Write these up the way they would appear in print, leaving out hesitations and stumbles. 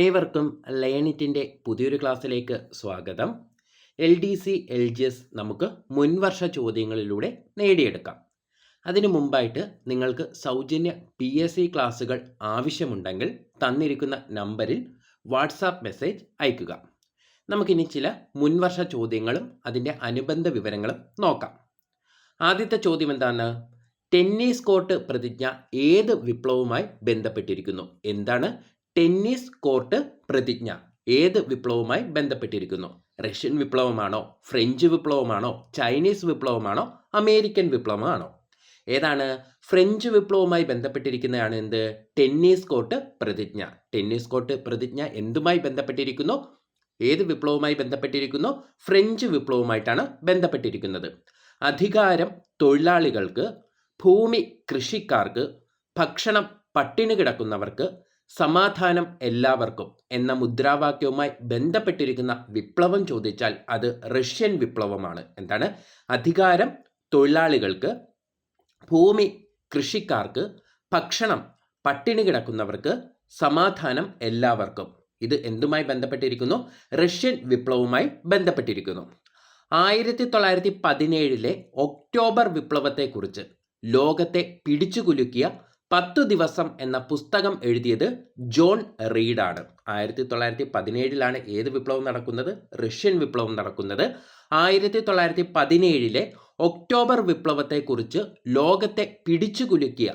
ഏവർക്കും ലേണിറ്റിൻ്റെ പുതിയൊരു ക്ലാസ്സിലേക്ക് സ്വാഗതം. LDC-LGS നമുക്ക് മുൻവർഷ ചോദ്യങ്ങളിലൂടെ നേടിയെടുക്കാം. അതിനു മുമ്പായിട്ട് നിങ്ങൾക്ക് സൗജന്യ PSC ക്ലാസ്സുകൾ ആവശ്യമുണ്ടെങ്കിൽ തന്നിരിക്കുന്ന നമ്പറിൽ വാട്സാപ്പ് മെസ്സേജ് അയക്കുക. നമുക്കിനി ചില മുൻവർഷ ചോദ്യങ്ങളും അതിൻ്റെ അനുബന്ധ വിവരങ്ങളും നോക്കാം. ആദ്യത്തെ ചോദ്യം എന്താണ്? ടെന്നീസ് കോർട്ട് പ്രതിജ്ഞ ഏത് വിപ്ലവവുമായി ബന്ധപ്പെട്ടിരിക്കുന്നു? എന്താണ് ടെന്നീസ് കോർട്ട് പ്രതിജ്ഞ? ഏത് വിപ്ലവവുമായി ബന്ധപ്പെട്ടിരിക്കുന്നു? റഷ്യൻ വിപ്ലവമാണോ, ഫ്രഞ്ച് വിപ്ലവമാണോ, ചൈനീസ് വിപ്ലവമാണോ, അമേരിക്കൻ വിപ്ലവമാണോ? ഏതാണ്? ഫ്രഞ്ച് വിപ്ലവവുമായി ബന്ധപ്പെട്ടിരിക്കുന്നതാണ് എന്ത്? ടെന്നീസ് കോർട്ട് പ്രതിജ്ഞ. ടെന്നീസ് കോർട്ട് പ്രതിജ്ഞ എന്തുമായി ബന്ധപ്പെട്ടിരിക്കുന്നു? ഏത് വിപ്ലവവുമായി ബന്ധപ്പെട്ടിരിക്കുന്നു? ഫ്രഞ്ച് വിപ്ലവവുമായിട്ടാണ് ബന്ധപ്പെട്ടിരിക്കുന്നത്. അധികാരം തൊഴിലാളികൾക്ക്, ഭൂമി കൃഷിക്കാർക്ക്, ഭക്ഷണം പട്ടിണി കിടക്കുന്നവർക്ക്, സമാധാനം എല്ലാവർക്കും എന്ന മുദ്രാവാക്യവുമായി ബന്ധപ്പെട്ടിരിക്കുന്ന വിപ്ലവം ചോദിച്ചാൽ അത് റഷ്യൻ വിപ്ലവമാണ്. എന്താണ്? അധികാരം തൊഴിലാളികൾക്ക്, ഭൂമി കൃഷിക്കാർക്ക്, ഭക്ഷണം പട്ടിണി കിടക്കുന്നവർക്ക്, സമാധാനം എല്ലാവർക്കും. ഇത് എന്തുമായി ബന്ധപ്പെട്ടിരിക്കുന്നു? റഷ്യൻ വിപ്ലവവുമായി ബന്ധപ്പെട്ടിരിക്കുന്നു. 1917 ഒക്ടോബർ വിപ്ലവത്തെക്കുറിച്ച് ലോകത്തെ പിടിച്ചുകുലുക്കിയ 10 ദിവസം എന്ന പുസ്തകം എഴുതിയത് ജോൺ റീഡാണ്. 1917 ഏത് വിപ്ലവം നടക്കുന്നത്? റഷ്യൻ വിപ്ലവം നടക്കുന്നത്. 1917 ഒക്ടോബർ വിപ്ലവത്തെക്കുറിച്ച് ലോകത്തെ പിടിച്ചുകുലുക്കിയ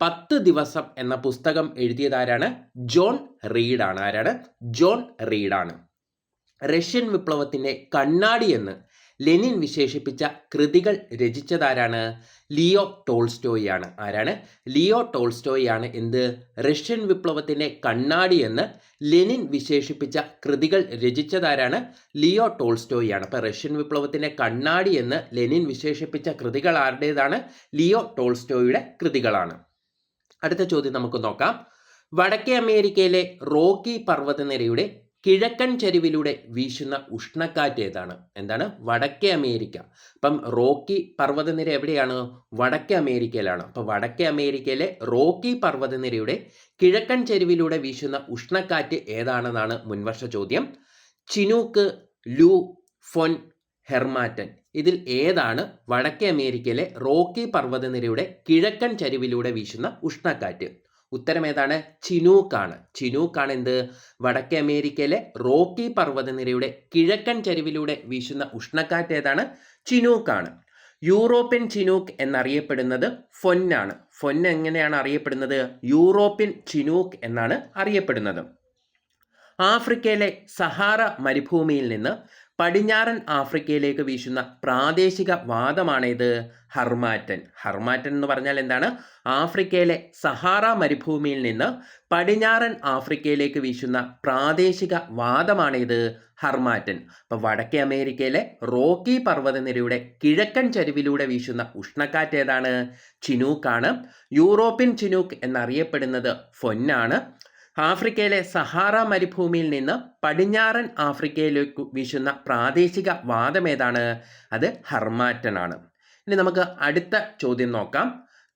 10 ദിവസം എന്ന പുസ്തകം എഴുതിയതാരാണ്? ജോൺ റീഡാണ്. ആരാണ്? ജോൺ റീഡാണ്. റഷ്യൻ വിപ്ലവത്തിൻ്റെ കണ്ണാടി എന്ന് ലെനിൻ വിശേഷിപ്പിച്ച കൃതികൾ രചിച്ചതാരാണ്? ലിയോ ടോൾസ്റ്റോയിയാണ്. ആരാണ്? ലിയോ ടോൾസ്റ്റോയിയാണ് എന്ത്? റഷ്യൻ വിപ്ലവത്തിൻ്റെ കണ്ണാടി എന്ന് ലെനിൻ വിശേഷിപ്പിച്ച കൃതികൾ രചിച്ചതാരാണ്? ലിയോ ടോൾസ്റ്റോയിയാണ്. അപ്പോൾ റഷ്യൻ വിപ്ലവത്തിൻ്റെ കണ്ണാടി എന്ന് ലെനിൻ വിശേഷിപ്പിച്ച കൃതികൾ ആരുടേതാണ്? ലിയോ ടോൾസ്റ്റോയിയുടെ കൃതികളാണ്. അടുത്ത ചോദ്യം നമുക്ക് നോക്കാം. വടക്കേ അമേരിക്കയിലെ റോക്കി പർവ്വതനിരയുടെ കിഴക്കൻ ചരിവിലൂടെ വീശുന്ന ഉഷ്ണക്കാറ്റ് ഏതാണ്? എന്താണ്? വടക്കേ അമേരിക്ക. അപ്പം റോക്കി പർവ്വതനിര എവിടെയാണ്? വടക്കേ അമേരിക്കയിലാണ്. അപ്പം വടക്കേ അമേരിക്കയിലെ റോക്കി പർവ്വതനിരയുടെ കിഴക്കൻ ചരിവിലൂടെ വീശുന്ന ഉഷ്ണക്കാറ്റ് ഏതാണെന്നാണ് മുൻവർഷ ചോദ്യം. ചിനൂക്ക്, ലൂ, ഫൊൻ, ഹെർമാറ്റൻ. ഇതിൽ ഏതാണ് വടക്കേ അമേരിക്കയിലെ റോക്കി പർവ്വതനിരയുടെ കിഴക്കൻ ചരിവിലൂടെ വീശുന്ന ഉഷ്ണക്കാറ്റ്? ഉത്തരം ഏതാണ്? ചിനൂക്കാണ്. ചിനൂക്കാണ് എന്ത്? വടക്കേ അമേരിക്കയിലെ റോക്കി പർവ്വതനിരയുടെ കിഴക്കൻ ചരിവിലൂടെ വീശുന്ന ഉഷ്ണക്കാറ്റ് ഏതാണ്? ചിനൂക്കാണ്. യൂറോപ്യൻ ചിനൂക്ക് എന്നറിയപ്പെടുന്നത് ഫൊന്നാണ്. ഫൊൻ എങ്ങനെയാണ് അറിയപ്പെടുന്നത്? യൂറോപ്യൻ ചിനൂക്ക് എന്നാണ് അറിയപ്പെടുന്നത്. ആഫ്രിക്കയിലെ സഹാറ മരുഭൂമിയിൽ നിന്ന് പടിഞ്ഞാറൻ ആഫ്രിക്കയിലേക്ക് വീശുന്ന പ്രാദേശിക വാദമാണേത്? ഹർമാറ്റൻ. ഹർമാറ്റൻ എന്ന് പറഞ്ഞാൽ എന്താണ്? ആഫ്രിക്കയിലെ സഹാറ മരുഭൂമിയിൽ നിന്ന് പടിഞ്ഞാറൻ ആഫ്രിക്കയിലേക്ക് വീശുന്ന പ്രാദേശിക വാദമാണേത്? ഹർമാറ്റൻ. അപ്പോൾ വടക്കേ അമേരിക്കയിലെ റോക്കി പർവ്വതനിരയുടെ കിഴക്കൻ ചരിവിലൂടെ വീശുന്ന ഉഷ്ണക്കാറ്റ് ഏതാണ്? ചിനൂക്കാണ്. യൂറോപ്യൻ ചിനൂക്ക് എന്നറിയപ്പെടുന്നത് ഫൊന്നാണ്. ആഫ്രിക്കയിലെ സഹാറ മരുഭൂമിയിൽ നിന്ന് പടിഞ്ഞാറൻ ആഫ്രിക്കയിലേക്ക് വീശുന്ന പ്രാദേശിക വാദം ഏതാണ്? അത് ഹർമാറ്റൻ ആണ്. ഇനി നമുക്ക് അടുത്ത ചോദ്യം നോക്കാം.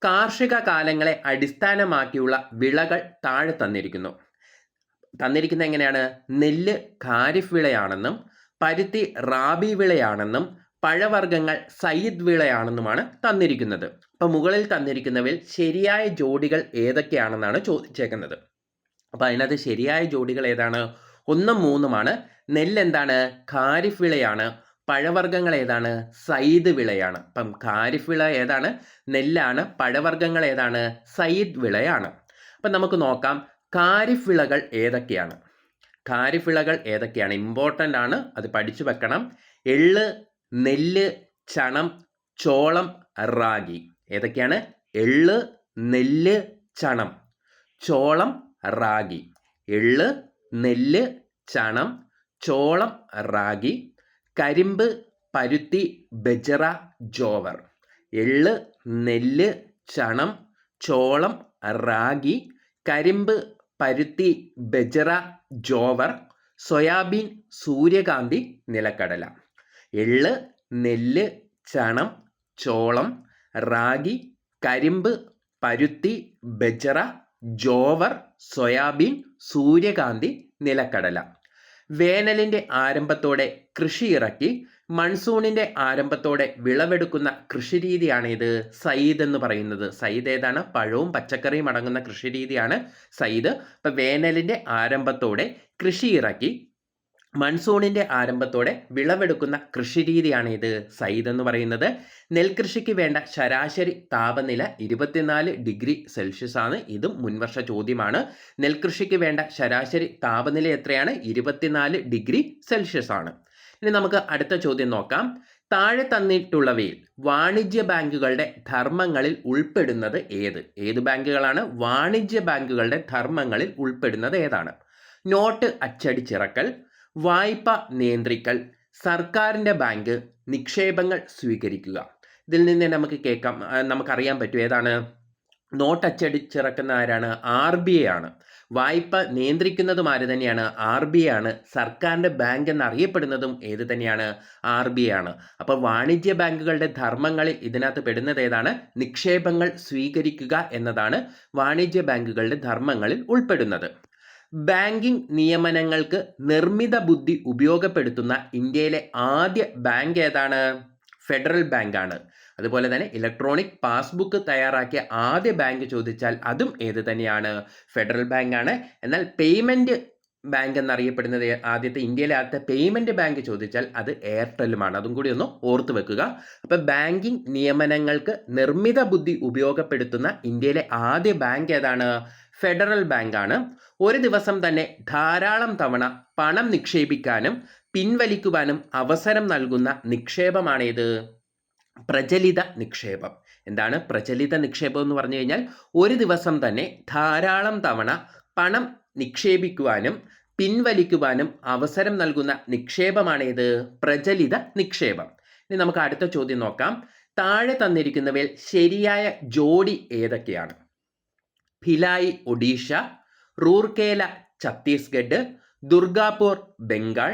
കാർഷിക കാലങ്ങളെ അടിസ്ഥാനമാക്കിയുള്ള വിളകൾ താഴെ തന്നിരിക്കുന്നു. തന്നിരിക്കുന്നത് എങ്ങനെയാണ്? നെല്ല് ഖാരിഫ് വിളയാണെന്നും, പരുത്തി റാബി വിളയാണെന്നും, പഴവർഗ്ഗങ്ങൾ സയ്യിദ് വിളയാണെന്നുമാണ് തന്നിരിക്കുന്നത്. അപ്പം മുകളിൽ തന്നിരിക്കുന്നവയിൽ ശരിയായ ജോഡികൾ ഏതൊക്കെയാണെന്നാണ് ചോദിച്ചേക്കുന്നത്. അപ്പോൾ അതിനകത്ത് ശരിയായ ജോഡികൾ ഏതാണ്? 1ഉം 3ഉമാണ്. നെല്ല് എന്താണ്? ഖാരിഫ് വിളയാണ്. പഴവർഗ്ഗങ്ങൾ ഏതാണ്? സയ്യിദ് വിളയാണ്. അപ്പം ഖാരിഫ് വിള ഏതാണ്? നെല്ലാണ്. പഴവർഗ്ഗങ്ങൾ ഏതാണ്? സയ്യിദ് വിളയാണ്. അപ്പം നമുക്ക് നോക്കാം ഖാരിഫ് വിളകൾ ഏതൊക്കെയാണ്. ഖാരിഫ് വിളകൾ ഏതൊക്കെയാണ്? ഇമ്പോർട്ടൻ്റ് ആണ്, അത് പഠിച്ചു വെക്കണം. എള്ള്, നെല്ല്, ചണം, ചോളം, റാഗി. ഏതൊക്കെയാണ്? എള്ള്, നെല്ല്, ചണം, ചോളം, റാഗി. എള്ള്, നെല്ല്, ചണം, ചോളം, റാഗി. കരിമ്പ്, പരുത്തി, ബജ്റ, ജോവർ. എള്ള്, നെല്ല്, ചണം, ചോളം, റാഗി, കരിമ്പ്, പരുത്തി, ബജ്റ, ജോവർ, സോയാബീൻ, സൂര്യകാന്തി, നിലക്കടല. എള്ള്, നെല്ല്, ചണം, ചോളം, റാഗി, കരിമ്പ്, പരുത്തി, ബജ്റ, ജോവർ, സോയാബീൻ, സൂര്യകാന്തി, നിലക്കടല. വേനലിന്റെ ആരംഭത്തോടെ കൃഷി ഇറക്കി മൺസൂണിന്റെ ആരംഭത്തോടെ വിളവെടുക്കുന്ന കൃഷിരീതിയാണ് ഇത് സയ്യിദ് എന്ന് പറയുന്നത്. സയ്യിദ് ഏതാണ്? പഴവും പച്ചക്കറിയും അടങ്ങുന്ന കൃഷിരീതിയാണ് സയ്യിദ്. അപ്പൊ വേനലിന്റെ ആരംഭത്തോടെ കൃഷി ഇറക്കി മൺസൂണിന്റെ ആരംഭത്തോടെ വിളവെടുക്കുന്ന കൃഷിരീതിയാണ് ഇത് സയ്യിദ് എന്ന് പറയുന്നത്. നെൽകൃഷിക്ക് വേണ്ട ശരാശരി താപനില 24 ഡിഗ്രി സെൽഷ്യസ് ആണ്. ഇതും മുൻവർഷ ചോദ്യമാണ്. നെൽകൃഷിക്ക് വേണ്ട ശരാശരി താപനില എത്രയാണ്? 24 ഡിഗ്രി സെൽഷ്യസ് ആണ്. ഇനി നമുക്ക് അടുത്ത ചോദ്യം നോക്കാം. താഴെ തന്നിട്ടുള്ളവയിൽ വാണിജ്യ ബാങ്കുകളുടെ ധർമ്മങ്ങളിൽ ഉൾപ്പെടുന്നത് ഏത് ബാങ്കുകളാണ്? വാണിജ്യ ബാങ്കുകളുടെ ധർമ്മങ്ങളിൽ ഉൾപ്പെടുന്നത് ഏതാണ്? നോട്ട് അച്ചടിച്ചിറക്കൽ, വായ്പ നിയന്ത്രിക്കൽ, സർക്കാരിൻ്റെ ബാങ്ക്, നിക്ഷേപങ്ങൾ സ്വീകരിക്കുക. ഇതിൽ നിന്ന് നമുക്കറിയാൻ പറ്റും ഏതാണ്? നോട്ട് അച്ചടിച്ചിറക്കുന്ന ആരാണ്? RBI ആണ്. വായ്പ നിയന്ത്രിക്കുന്നതും ആര് തന്നെയാണ്? RBI ആണ്. സർക്കാരിൻ്റെ ബാങ്ക് എന്നറിയപ്പെടുന്നതും ഏത് തന്നെയാണ്? RBI ആണ്. അപ്പോൾ വാണിജ്യ ബാങ്കുകളുടെ ധർമ്മങ്ങളിൽ ഇതിനകത്ത് പെടുന്നത് ഏതാണ്? നിക്ഷേപങ്ങൾ സ്വീകരിക്കുക എന്നതാണ് വാണിജ്യ ബാങ്കുകളുടെ ധർമ്മങ്ങളിൽ ഉൾപ്പെടുന്നത്. ബാങ്കിംഗ് നിയമനങ്ങൾക്ക് നിർമ്മിത ബുദ്ധി ഉപയോഗപ്പെടുത്തുന്ന ഇന്ത്യയിലെ ആദ്യ ബാങ്ക് ഏതാണ്? ഫെഡറൽ ബാങ്ക് ആണ്. അതുപോലെ തന്നെ ഇലക്ട്രോണിക് പാസ്ബുക്ക് തയ്യാറാക്കിയ ആദ്യ ബാങ്ക് ചോദിച്ചാൽ അതും ഏത് തന്നെയാണ്? ഫെഡറൽ ബാങ്ക് ആണ്. എന്നാൽ പേയ്മെന്റ് ബാങ്ക് എന്നറിയപ്പെടുന്നത് ഇന്ത്യയിലെ ആദ്യത്തെ പേയ്മെന്റ് ബാങ്ക് ചോദിച്ചാൽ അത് എയർടെലുമാണ്. അതും കൂടി ഒന്ന് ഓർത്തു വെക്കുക. അപ്പൊ ബാങ്കിംഗ് നിയമനങ്ങൾക്ക് നിർമ്മിത ബുദ്ധി ഉപയോഗപ്പെടുത്തുന്ന ഇന്ത്യയിലെ ആദ്യ ബാങ്ക് ഏതാണ്? ഫെഡറൽ ബാങ്ക് ആണ്. ഒരു ദിവസം തന്നെ ധാരാളം തവണ പണം നിക്ഷേപിക്കാനും പിൻവലിക്കുവാനും അവസരം നൽകുന്ന നിക്ഷേപമാണ് ഇത് പ്രചലിത നിക്ഷേപം. എന്താണ് പ്രചലിത നിക്ഷേപം എന്ന് പറഞ്ഞു കഴിഞ്ഞാൽ ഒരു ദിവസം തന്നെ ധാരാളം തവണ പണം നിക്ഷേപിക്കുവാനും പിൻവലിക്കുവാനും അവസരം നൽകുന്ന നിക്ഷേപമാണ് ഇത് പ്രചലിത നിക്ഷേപം. ഇനി നമുക്ക് അടുത്ത ചോദ്യം നോക്കാം. താഴെ തന്നിരിക്കുന്നവയിൽ ശരിയായ ജോഡി ഏതൊക്കെയാണ്? ഭിലായി ഒഡീഷ, റൂർക്കേല ഛത്തീസ്ഗഡ്, ദുർഗാപൂർ ബംഗാൾ,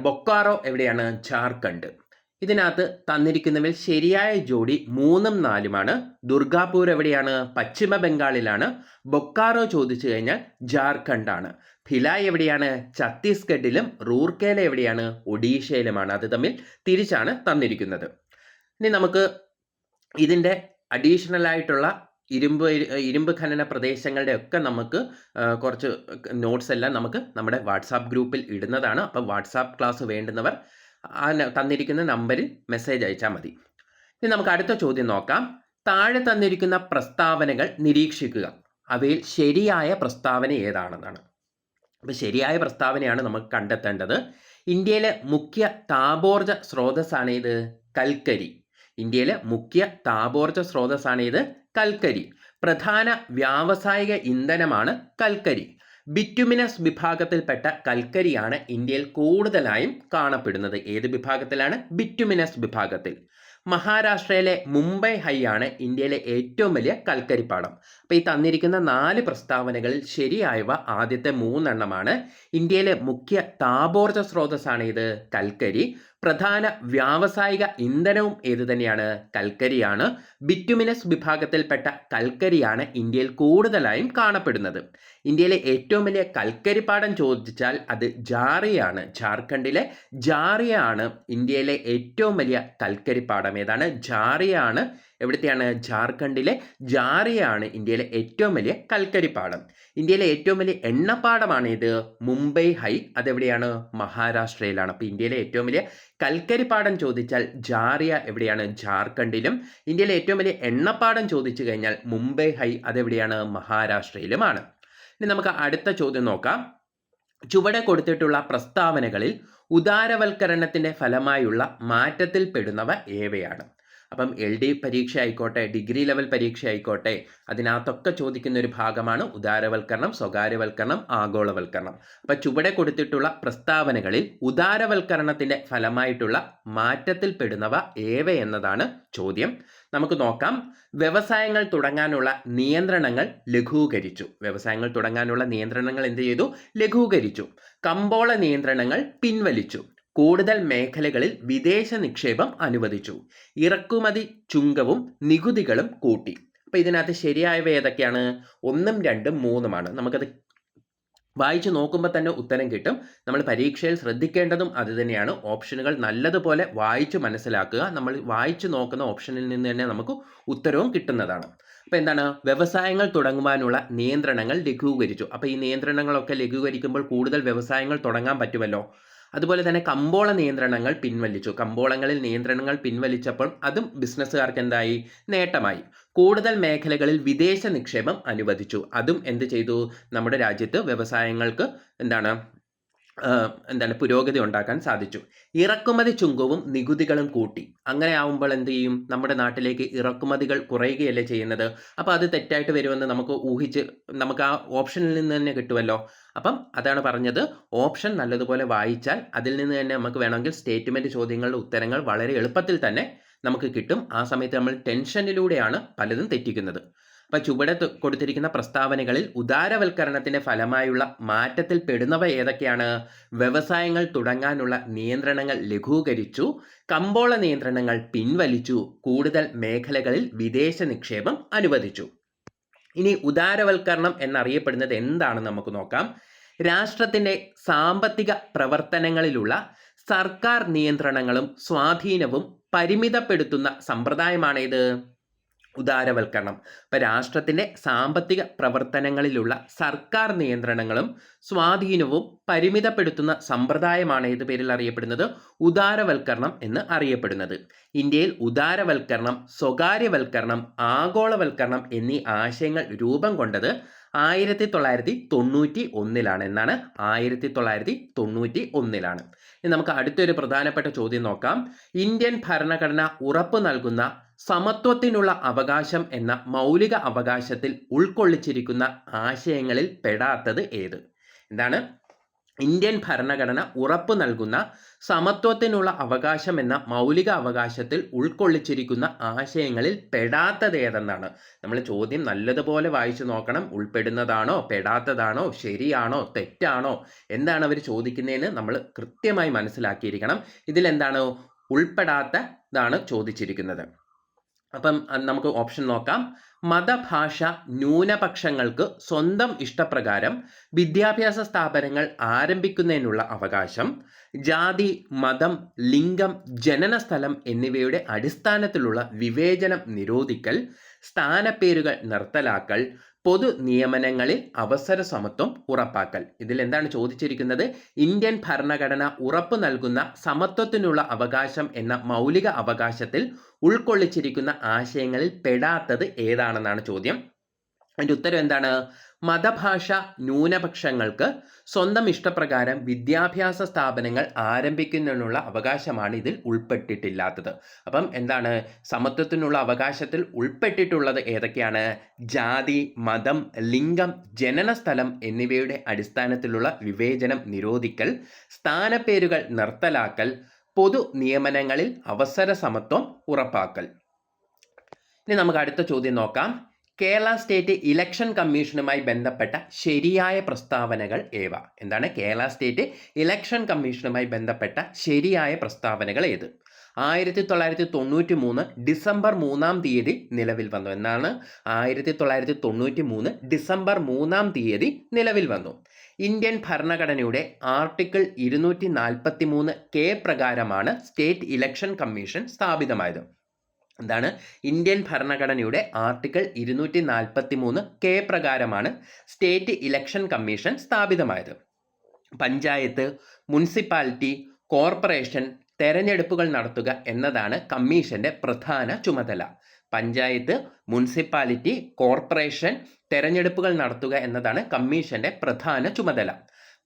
ബൊക്കാറോ എവിടെയാണ്? ജാർഖണ്ഡ്. ഇതിനകത്ത് തന്നിരിക്കുന്നവയിൽ ശരിയായ ജോഡി 3ഉം 4ഉമാണ്. ദുർഗാപൂർ എവിടെയാണ്? പശ്ചിമ ബംഗാളിലാണ്. ബൊക്കാറോ ചോദിച്ചു കഴിഞ്ഞാൽ ജാർഖണ്ഡാണ്. ഭിലായ് എവിടെയാണ്? ഛത്തീസ്ഗഡിലും. റൂർക്കേല എവിടെയാണ്? ഒഡീഷയിലുമാണ്. അത് തമ്മിൽ തിരിച്ചാണ് തന്നിരിക്കുന്നത്. ഇനി നമുക്ക് ഇതിൻ്റെ അഡീഷണൽ ആയിട്ടുള്ള ഇരുമ്പ് ഖനന പ്രദേശങ്ങളുടെ ഒക്കെ നമുക്ക് കുറച്ച് നോട്ട്സ് എല്ലാം നമുക്ക് നമ്മുടെ വാട്സാപ്പ് ഗ്രൂപ്പിൽ ഇടുന്നതാണ്. അപ്പം വാട്സാപ്പ് ക്ലാസ് വേണ്ടുന്നവർ തന്നിരിക്കുന്ന നമ്പറിൽ മെസ്സേജ് അയച്ചാൽ മതി. ഇനി നമുക്ക് അടുത്ത ചോദ്യം നോക്കാം. താഴെ തന്നിരിക്കുന്ന പ്രസ്താവനകൾ നിരീക്ഷിക്കുക. അവയിൽ ശരിയായ പ്രസ്താവന ഏതാണെന്നാണ്. അപ്പം ശരിയായ പ്രസ്താവനയാണ് നമുക്ക് കണ്ടെത്തേണ്ടത്. ഇന്ത്യയിലെ മുഖ്യ താപോർജ സ്രോതസ്സാണ് ഇത് കൽക്കരി. ഇന്ത്യയിലെ മുഖ്യ താപോർജ സ്രോതസ്സാണ് ഇത് കൽക്കരി. പ്രധാന വ്യാവസായിക ഇന്ധനമാണ് കൽക്കരി. ബിറ്റുമിനസ് വിഭാഗത്തിൽപ്പെട്ട കൽക്കരിയാണ് ഇന്ത്യയിൽ കൂടുതലായും കാണപ്പെടുന്നത്. ഏത് വിഭാഗത്തിലാണ്? ബിറ്റുമിനസ് വിഭാഗത്തിൽ. മഹാരാഷ്ട്രയിലെ മുംബൈ ഹൈ ആണ് ഇന്ത്യയിലെ ഏറ്റവും വലിയ കൽക്കരിപ്പാടം. അപ്പോൾ ഈ തന്നിരിക്കുന്ന 4 പ്രസ്താവനകളിൽ ശരിയായവ ആദ്യത്തെ 3 എണ്ണമാണ്. ഇന്ത്യയിലെ മുഖ്യ താപോർജ സ്രോതസ്സാണ് ഇത് കൽക്കരി. പ്രധാന വ്യാവസായിക ഇന്ധനവും ഏത് തന്നെയാണ്? കൽക്കരിയാണ്. ബിറ്റുമിനസ് വിഭാഗത്തിൽപ്പെട്ട കൽക്കരിയാണ് ഇന്ത്യയിൽ കൂടുതലായും കാണപ്പെടുന്നത്. ഇന്ത്യയിലെ ഏറ്റവും വലിയ കൽക്കരിപ്പാടം ചോദിച്ചാൽ അത് ജാറിയാണ്. ജാർഖണ്ഡിലെ ജാറിയാണ് ഇന്ത്യയിലെ ഏറ്റവും വലിയ കൽക്കരിപ്പാടം. ഏതാണ്? ജാറിയാണ്. എവിടത്തെയാണ്? ജാർഖണ്ഡിലെ ജാറിയാണ് ഇന്ത്യയിലെ ഏറ്റവും വലിയ കൽക്കരിപ്പാടം. ഇന്ത്യയിലെ ഏറ്റവും വലിയ എണ്ണപ്പാടമാണ് ഇത് മുംബൈ ഹൈ. അതെവിടെയാണ്? മഹാരാഷ്ട്രയിലാണ്. അപ്പോൾ ഇന്ത്യയിലെ ഏറ്റവും വലിയ കൽക്കരിപ്പാടം ചോദിച്ചാൽ ജാറിയ എവിടെയാണ്? ജാർഖണ്ഡിലും. ഇന്ത്യയിലെ ഏറ്റവും വലിയ എണ്ണപ്പാടം ചോദിച്ചു കഴിഞ്ഞാൽ മുംബൈ ഹൈ അതെവിടെയാണ്? മഹാരാഷ്ട്രയിലുമാണ്. ഇനി നമുക്ക് അടുത്ത ചോദ്യം നോക്കാം. ചുവടെ കൊടുത്തിട്ടുള്ള പ്രസ്താവനകളിൽ ഉദാരവൽക്കരണത്തിന്റെ ഫലമായുള്ള മാറ്റത്തിൽ പെടുന്നവ ഏവയാണ്? അപ്പം LD പരീക്ഷ ആയിക്കോട്ടെ, ഡിഗ്രി ലെവൽ പരീക്ഷ ആയിക്കോട്ടെ, അതിനകത്തൊക്കെ ചോദിക്കുന്ന ഒരു ഭാഗമാണ് ഉദാരവൽക്കരണം, സ്വകാര്യവൽക്കരണം, ആഗോളവൽക്കരണം. അപ്പം ചുവടെ കൊടുത്തിട്ടുള്ള പ്രസ്താവനകളിൽ ഉദാരവൽക്കരണത്തിന്റെ ഫലമായിട്ടുള്ള മാറ്റത്തിൽ പെടുന്നവ ഏവ എന്നതാണ് ചോദ്യം. നമുക്ക് നോക്കാം. വ്യവസായങ്ങൾ തുടങ്ങാനുള്ള നിയന്ത്രണങ്ങൾ ലഘൂകരിച്ചു. വ്യവസായങ്ങൾ തുടങ്ങാനുള്ള നിയന്ത്രണങ്ങൾ എന്ത് ചെയ്തു? ലഘൂകരിച്ചു. കമ്പോള നിയന്ത്രണങ്ങൾ പിൻവലിച്ചു. കൂടുതൽ മേഖലകളിൽ വിദേശ നിക്ഷേപം അനുവദിച്ചു. ഇറക്കുമതി ചുങ്കവും നികുതികളും കൂട്ടി. അപ്പോൾ ഇതിനകത്ത് ശരിയായവ ഏതൊക്കെയാണ്? 1, 2, 3 നമുക്കത് വായിച്ച് നോക്കുമ്പോൾ തന്നെ ഉത്തരം കിട്ടും. നമ്മൾ പരീക്ഷയിൽ ശ്രദ്ധിക്കേണ്ടതും അത് തന്നെയാണ്. ഓപ്ഷനുകൾ നല്ലതുപോലെ വായിച്ച് മനസ്സിലാക്കുക. നമ്മൾ വായിച്ച് നോക്കുന്ന ഓപ്ഷനിൽ നിന്ന് തന്നെ നമുക്ക് ഉത്തരവും കിട്ടുന്നതാണ്. അപ്പോൾ എന്താണ്? വ്യവസായങ്ങൾ തുടങ്ങുവാനുള്ള നിയന്ത്രണങ്ങൾ ലഘൂകരിച്ചു. അപ്പോൾ ഈ നിയന്ത്രണങ്ങളൊക്കെ ലഘൂകരിക്കുമ്പോൾ കൂടുതൽ വ്യവസായങ്ങൾ തുടങ്ങാൻ പറ്റുമല്ലോ. അതുപോലെ തന്നെ കമ്പോള നിയന്ത്രണങ്ങൾ പിൻവലിച്ചു. കമ്പോളങ്ങളിൽ നിയന്ത്രണങ്ങൾ പിൻവലിച്ചപ്പോൾ അതും ബിസിനസ്സുകാർക്ക് എന്തായി? നേട്ടമായി. കൂടുതൽ മേഖലകളിൽ വിദേശ നിക്ഷേപം അനുവദിച്ചു. അതും എന്ത് ചെയ്തു? നമ്മുടെ രാജ്യത്ത് വ്യവസായങ്ങൾക്ക് എന്താണ് പുരോഗതി ഉണ്ടാക്കാൻ സാധിച്ചു. ഇറക്കുമതി ചുങ്കവും നികുതികളും കൂട്ടി. അങ്ങനെ ആവുമ്പോൾ എന്ത് ചെയ്യും? നമ്മുടെ നാട്ടിലേക്ക് ഇറക്കുമതികൾ കുറയുകയല്ലേ ചെയ്യുന്നത്. അപ്പോൾ അത് തെറ്റായിട്ട് വരുമെന്ന് നമുക്ക് ആ ഓപ്ഷനിൽ നിന്ന് തന്നെ കിട്ടുമല്ലോ. അപ്പം അതാണ് പറഞ്ഞത്, ഓപ്ഷൻ നല്ലതുപോലെ വായിച്ചാൽ അതിൽ നിന്ന് തന്നെ നമുക്ക് വേണമെങ്കിൽ സ്റ്റേറ്റ്മെന്റ് ചോദ്യങ്ങളുടെ ഉത്തരങ്ങൾ വളരെ എളുപ്പത്തിൽ തന്നെ നമുക്ക് കിട്ടും. ആ സമയത്ത് നമ്മൾ ടെൻഷനിലൂടെയാണ് പലതും തെറ്റിക്കുന്നത്. അപ്പോൾ ചുവടെ കൊടുത്തിരിക്കുന്ന പ്രസ്താവനകളിൽ ഉദാരവൽക്കരണത്തിന്റെ ഫലമായുള്ള മാറ്റത്തിൽ പെടുന്നവ ഏതൊക്കെയാണ്? വ്യവസായങ്ങൾ തുടങ്ങാനുള്ള നിയന്ത്രണങ്ങൾ ലഘൂകരിച്ചു, കമ്പോള നിയന്ത്രണങ്ങൾ പിൻവലിച്ചു, കൂടുതൽ മേഖലകളിൽ വിദേശ നിക്ഷേപം അനുവദിച്ചു. ഇനി ഉദാരവൽക്കരണം എന്നറിയപ്പെടുന്നത് എന്താണെന്ന് നമുക്ക് നോക്കാം. രാഷ്ട്രത്തിന്റെ സാമ്പത്തിക പ്രവർത്തനങ്ങളിലുള്ള സർക്കാർ നിയന്ത്രണങ്ങളും സ്വാധീനവും പരിമിതപ്പെടുത്തുന്ന സമ്പ്രദായമാണേത്? ഉദാരവൽക്കരണം. ഇപ്പം രാഷ്ട്രത്തിന്റെ സാമ്പത്തിക പ്രവർത്തനങ്ങളിലുള്ള സർക്കാർ നിയന്ത്രണങ്ങളും സ്വാധീനവും പരിമിതപ്പെടുത്തുന്ന സമ്പ്രദായമാണ് ഏത് പേരിൽ അറിയപ്പെടുന്നത്? ഉദാരവൽക്കരണം എന്ന് അറിയപ്പെടുന്നത്. ഇന്ത്യയിൽ ഉദാരവൽക്കരണം, സ്വകാര്യവൽക്കരണം, ആഗോളവൽക്കരണം എന്നീ ആശയങ്ങൾ രൂപം കൊണ്ടത് 1991 എന്നാണ്. 1991 ഇനി നമുക്ക് അടുത്തൊരു പ്രധാനപ്പെട്ട ചോദ്യം നോക്കാം. ഇന്ത്യൻ ഭരണഘടന ഉറപ്പു നൽകുന്ന സമത്വത്തിനുള്ള അവകാശം എന്ന മൗലിക അവകാശത്തിൽ ഉൾക്കൊള്ളിച്ചിരിക്കുന്ന ആശയങ്ങളിൽ പെടാത്തത് ഏത്? എന്താണ്? ഇന്ത്യൻ ഭരണഘടന ഉറപ്പു നൽകുന്ന സമത്വത്തിനുള്ള അവകാശം എന്ന മൗലിക അവകാശത്തിൽ ഉൾക്കൊള്ളിച്ചിരിക്കുന്ന ആശയങ്ങളിൽ പെടാത്തത് ഏതെന്നാണ്. നമ്മൾ ചോദ്യം നല്ലതുപോലെ വായിച്ചു നോക്കണം. ഉൾപ്പെടുന്നതാണോ, പെടാത്തതാണോ, ശരിയാണോ, തെറ്റാണോ, എന്താണ് അവർ ചോദിക്കുന്നതെന്ന് നമ്മൾ കൃത്യമായി മനസ്സിലാക്കിയിരിക്കണം. ഇതിലെന്താണ്? ഉൾപ്പെടാത്തതാണ് ചോദിച്ചിരിക്കുന്നത്. അപ്പം നമുക്ക് ഓപ്ഷൻ നോക്കാം. മതഭാഷ ന്യൂനപക്ഷങ്ങൾക്ക് സ്വന്തം ഇഷ്ടപ്രകാരം വിദ്യാഭ്യാസ സ്ഥാപനങ്ങൾ ആരംഭിക്കുന്നതിനുള്ള അവകാശം, ജാതി, മതം, ലിംഗം, ജനനസ്ഥലം എന്നിവയുടെ അടിസ്ഥാനത്തിലുള്ള വിവേചനം നിരോധിക്കൽ, സ്ഥാനപ്പേരുകൾ നിർത്തലാക്കൽ, പൊതു നിയമനങ്ങളിൽ അവസര സമത്വം ഉറപ്പാക്കൽ. ഇതിൽ എന്താണ് ചോദിച്ചിരിക്കുന്നത്? ഇന്ത്യൻ ഭരണഘടന ഉറപ്പു നൽകുന്ന സമത്വത്തിനുള്ള അവകാശം എന്ന മൗലിക അവകാശത്തിൽ ഉൾക്കൊള്ളിച്ചിരിക്കുന്ന ആശയങ്ങളിൽ പെടാത്തത് ഏതാണെന്നാണ് ചോദ്യം. അതിൻ്റെ ഉത്തരം എന്താണ്? മതഭാഷ ന്യൂനപക്ഷങ്ങൾക്ക് സ്വന്തം ഇഷ്ടപ്രകാരം വിദ്യാഭ്യാസ സ്ഥാപനങ്ങൾ ആരംഭിക്കുന്നതിനുള്ള അവകാശമാണ് ഇതിൽ ഉൾപ്പെട്ടിട്ടില്ലാത്തത്. അപ്പം എന്താണ്? സമത്വത്തിനുള്ള അവകാശത്തിൽ ഉൾപ്പെട്ടിട്ടുള്ളത് ഏതൊക്കെയാണ്? ജാതി, മതം, ലിംഗം, ജനനസ്ഥലം എന്നിവയുടെ അടിസ്ഥാനത്തിലുള്ള വിവേചനം നിരോധിക്കൽ, സ്ഥാനപ്പേരുകൾ നിർത്തലാക്കൽ, പൊതു നിയമനങ്ങളിൽ അവസര സമത്വം ഉറപ്പാക്കൽ. ഇനി നമുക്ക് അടുത്ത ചോദ്യം നോക്കാം. കേരള സ്റ്റേറ്റ് ഇലക്ഷൻ കമ്മീഷനുമായി ബന്ധപ്പെട്ട ശരിയായ പ്രസ്താവനകൾ ഏവ? എന്താണ്? കേരള സ്റ്റേറ്റ് ഇലക്ഷൻ കമ്മീഷനുമായി ബന്ധപ്പെട്ട ശരിയായ പ്രസ്താവനകൾ ഏത്? 1993 ഡിസംബർ 3 നിലവിൽ വന്നു എന്നാണ്. 1993 ഡിസംബർ 3 നിലവിൽ വന്നു. ഇന്ത്യൻ ഭരണഘടനയുടെ ആർട്ടിക്കിൾ 243 പ്രകാരമാണ് സ്റ്റേറ്റ് ഇലക്ഷൻ കമ്മീഷൻ സ്ഥാപിതമായത്. എന്താണ്? ഇന്ത്യൻ ഭരണഘടനയുടെ ആർട്ടിക്കിൾ 243 പ്രകാരമാണ് സ്റ്റേറ്റ് ഇലക്ഷൻ കമ്മീഷൻ സ്ഥാപിതമായത്. പഞ്ചായത്ത്, മുനിസിപ്പാലിറ്റി, കോർപ്പറേഷൻ തെരഞ്ഞെടുപ്പുകൾ നടത്തുക എന്നതാണ് കമ്മീഷന്റെ പ്രധാന ചുമതല. പഞ്ചായത്ത്, മുനിസിപ്പാലിറ്റി, കോർപ്പറേഷൻ തെരഞ്ഞെടുപ്പുകൾ നടത്തുക എന്നതാണ് കമ്മീഷന്റെ പ്രധാന ചുമതല.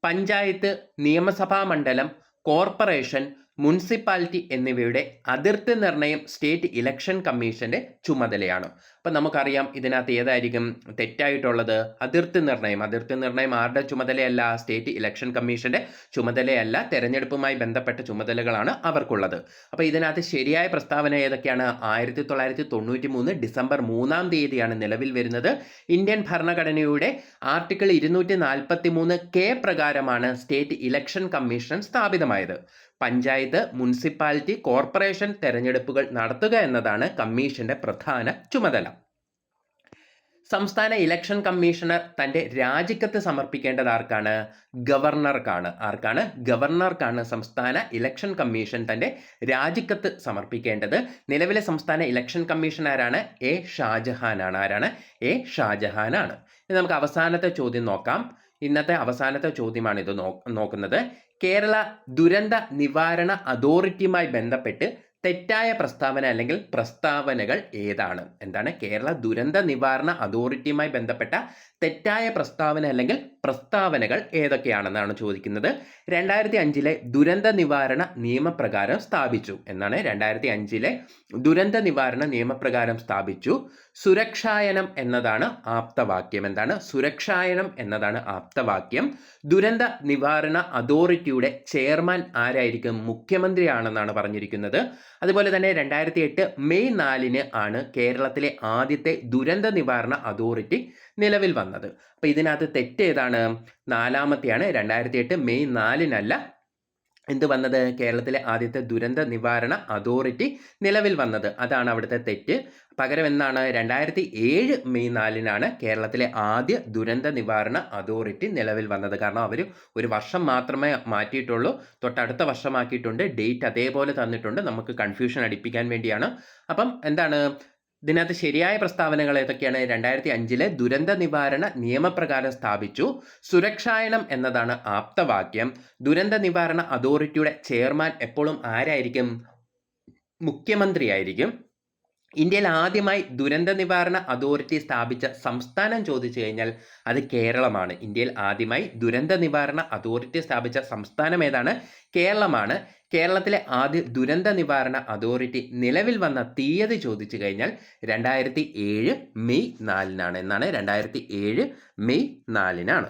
പഞ്ചായത്ത്, നിയമസഭാ മണ്ഡലം, കോർപ്പറേഷൻ, മുനിസിപ്പാലിറ്റി എന്നിവയുടെ അതിർത്തി നിർണയം സ്റ്റേറ്റ് ഇലക്ഷൻ കമ്മീഷന്റെ ചുമതലയാണ്. അപ്പം നമുക്കറിയാം ഇതിനകത്ത് ഏതായിരിക്കും തെറ്റായിട്ടുള്ളത്? അതിർത്തി നിർണയം. അതിർത്തി നിർണയം ആരുടെ ചുമതലയല്ല? സ്റ്റേറ്റ് ഇലക്ഷൻ കമ്മീഷന്റെ ചുമതലയല്ല. തെരഞ്ഞെടുപ്പുമായി ബന്ധപ്പെട്ട ചുമതലകളാണ് അവർക്കുള്ളത്. അപ്പോൾ ഇതിനകത്ത് ശരിയായ പ്രസ്താവന ഏതൊക്കെയാണ്? 1993 ഡിസംബർ 3 നിലവിൽ വരുന്നത്. ഇന്ത്യൻ ഭരണഘടനയുടെ ആർട്ടിക്കിൾ 243 പ്രകാരമാണ് സ്റ്റേറ്റ് ഇലക്ഷൻ കമ്മീഷൻ സ്ഥാപിതമായത്. പഞ്ചായത്ത്, മുനിസിപ്പാലിറ്റി, കോർപ്പറേഷൻ തെരഞ്ഞെടുപ്പുകൾ നടത്തുക എന്നതാണ് കമ്മീഷന്റെ പ്രധാന ചുമതല. സംസ്ഥാന ഇലക്ഷൻ കമ്മീഷണർ തൻ്റെ രാജിക്കത്ത് സമർപ്പിക്കേണ്ടത് ആർക്കാണ്? ഗവർണർക്കാണ്. ആർക്കാണ്? ഗവർണർക്കാണ് സംസ്ഥാന ഇലക്ഷൻ കമ്മീഷൻ തൻ്റെ രാജിക്കത്ത് സമർപ്പിക്കേണ്ടത്. നിലവിലെ സംസ്ഥാന ഇലക്ഷൻ കമ്മീഷൻ ആരാണ്? എ ഷാജഹാനാണ്. ആരാണ്? എ ഷാജഹാനാണ്. ഇനി നമുക്ക് അവസാനത്തെ ചോദ്യം നോക്കാം. ഇന്നത്തെ അവസാനത്തെ ചോദ്യമാണ് ഇത് നോക്കുന്നത്. കേരള ദുരന്ത നിവാരണ അതോറിറ്റിയുമായി ബന്ധപ്പെട്ട് തെറ്റായ പ്രസ്താവന അല്ലെങ്കിൽ പ്രസ്താവനകൾ ഏതാണ്? എന്താണ്? കേരള ദുരന്ത നിവാരണ അതോറിറ്റിയുമായി ബന്ധപ്പെട്ട തെറ്റായ പ്രസ്താവന അല്ലെങ്കിൽ പ്രസ്താവനകൾ ഏതൊക്കെയാണെന്നാണ് ചോദിക്കുന്നത്. 2005 ദുരന്ത നിവാരണ നിയമപ്രകാരം സ്ഥാപിച്ചു എന്നാണ്. 2005 ദുരന്ത നിവാരണ നിയമപ്രകാരം സ്ഥാപിച്ചു. സുരക്ഷായനം എന്നതാണ് ആപ്തവാക്യം. എന്താണ്? സുരക്ഷായനം എന്നതാണ് ആപ്തവാക്യം. ദുരന്ത നിവാരണ അതോറിറ്റിയുടെ ചെയർമാൻ ആരായിരിക്കും? മുഖ്യമന്ത്രിയാണെന്നാണ് പറഞ്ഞിരിക്കുന്നത്. അതുപോലെ തന്നെ 2008 മെയ് 4 ആണ് കേരളത്തിലെ ആദ്യത്തെ ദുരന്ത നിവാരണ അതോറിറ്റി നിലവിൽ വന്നത്. അപ്പൊ ഇതിനകത്ത് തെറ്റ് ഏതാണ്? നാലാമത്തെയാണ്. 2008 മെയ് 4 എന്ത് വന്നത്? കേരളത്തിലെ ആദ്യത്തെ ദുരന്ത നിവാരണ അതോറിറ്റി നിലവിൽ വന്നത്. അതാണ് അവിടുത്തെ തെറ്റ്. പകരം എന്നാണ്? 2007 മെയ് 4 കേരളത്തിലെ ആദ്യ ദുരന്ത നിവാരണ അതോറിറ്റി നിലവിൽ വന്നത്. കാരണം അവർ ഒരു വർഷം മാത്രമേ മാറ്റിയിട്ടുള്ളൂ. തൊട്ടടുത്ത വർഷമാക്കിയിട്ടുണ്ട്. ഡേറ്റ് അതേപോലെ തന്നിട്ടുണ്ട്. നമുക്ക് കൺഫ്യൂഷൻ അടിപ്പിക്കാൻ വേണ്ടിയാണ്. അപ്പം എന്താണ് ഇതിനകത്ത് ശരിയായ പ്രസ്താവനകൾ ഏതൊക്കെയാണ്? 2005 ദുരന്ത നിവാരണ നിയമപ്രകാരം സ്ഥാപിച്ചു. സുരക്ഷായനം എന്നതാണ് ആപ്തവാക്യം. ദുരന്ത നിവാരണ അതോറിറ്റിയുടെ ചെയർമാൻ എപ്പോഴും ആരായിരിക്കും? മുഖ്യമന്ത്രിയായിരിക്കും. ഇന്ത്യയിൽ ആദ്യമായി ദുരന്ത നിവാരണ അതോറിറ്റി സ്ഥാപിച്ച സംസ്ഥാനം ചോദിച്ചു കഴിഞ്ഞാൽ അത് കേരളമാണ്. ഇന്ത്യയിൽ ആദ്യമായി ദുരന്ത നിവാരണ അതോറിറ്റി സ്ഥാപിച്ച സംസ്ഥാനം ഏതാണ്? കേരളമാണ്. കേരളത്തിലെ ആദ്യ ദുരന്ത നിവാരണ അതോറിറ്റി നിലവിൽ വന്ന തീയതി ചോദിച്ചു കഴിഞ്ഞാൽ 2007 മെയ് 4 എന്നാണ്. 2007 മെയ് 4